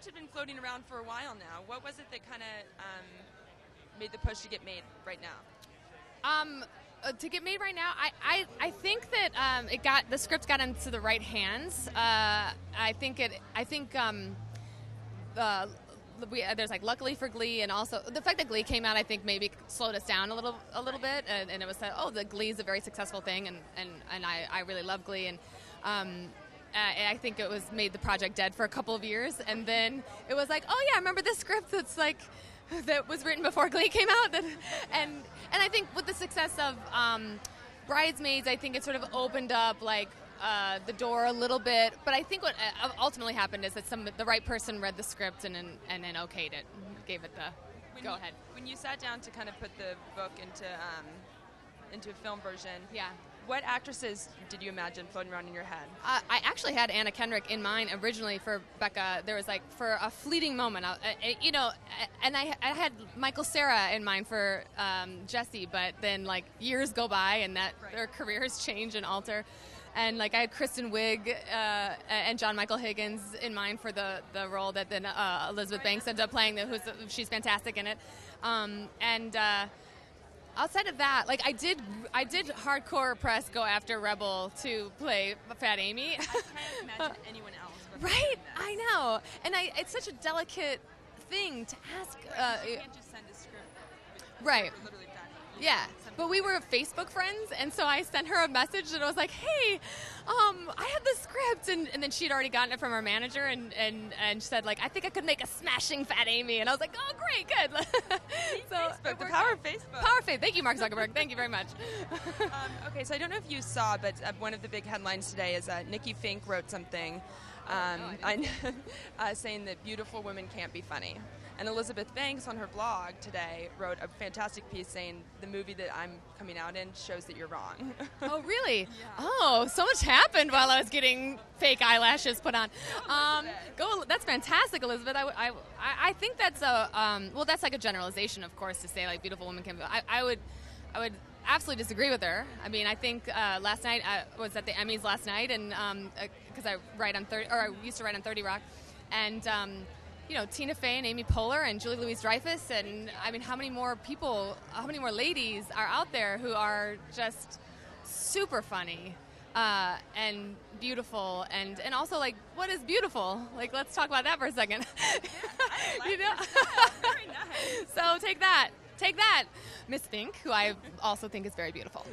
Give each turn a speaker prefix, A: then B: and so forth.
A: script had been floating around for a while now. What was it that kind of made the push to get made right now?
B: To get made right now, I think that the script got into the right hands. There's like luckily for Glee, and also the fact that Glee came out, I think maybe slowed us down a little bit, and it was the Glee is a very successful thing, and I really love Glee, and I think it was made the project dead for a couple of years, and then it was like, oh yeah, I remember this script that was written before Glee came out, and I think with the success of Bridesmaids, I think it sort of opened up the door a little bit. But I think what ultimately happened is that the right person read the script and then okayed it, gave it the go ahead.
A: When you sat down to kind of put the book into a film version,
B: yeah.
A: What actresses did you imagine floating around in your head?
B: I actually had Anna Kendrick in mind originally for Becca. There was for a fleeting moment, and I had Michael Cera in mind for Jesse, but then years go by and their careers change and alter. And I had Kristen Wiig and John Michael Higgins in mind for the role that then Elizabeth Banks ended up playing. She's fantastic in it. Outside of that, I did hardcore press go after Rebel to play Fat Amy.
A: I can't imagine anyone else.
B: Right? I know. And it's such a delicate thing to ask.
A: You can't just send a script.
B: Right.
A: Literally Fat Amy.
B: Yeah. But we were Facebook friends, and so I sent her a message, and I was like, hey, I have this script. And then she'd already gotten it from her manager, and said, I think I could make a smashing Fat Amy. And I was like, oh, great, good.
A: So Facebook, the power of Facebook.
B: Power of faith. Thank you, Mark Zuckerberg. Thank you very much.
A: Okay, so I don't know if you saw, but one of the big headlines today is Nikki Fink wrote something saying that beautiful women can't be funny. And Elizabeth Banks on her blog today wrote a fantastic piece saying the movie that I'm coming out in shows that you're wrong.
B: Oh, really?
A: Yeah.
B: Oh, so much happened while I was getting fake eyelashes put on. That's fantastic, Elizabeth. I think that's that's like a generalization, of course, to say beautiful women can be. I would absolutely disagree with her. I mean, I think last night I was at the Emmys last night, and because I used to write on 30 Rock, and Tina Fey and Amy Poehler and Julie Louis-Dreyfus, and I mean, how many more ladies are out there who are just super funny and beautiful, and also what is beautiful? Let's talk about that for a second.
A: Yeah, very nice.
B: So take that, Miss Fink, who I also think is very beautiful.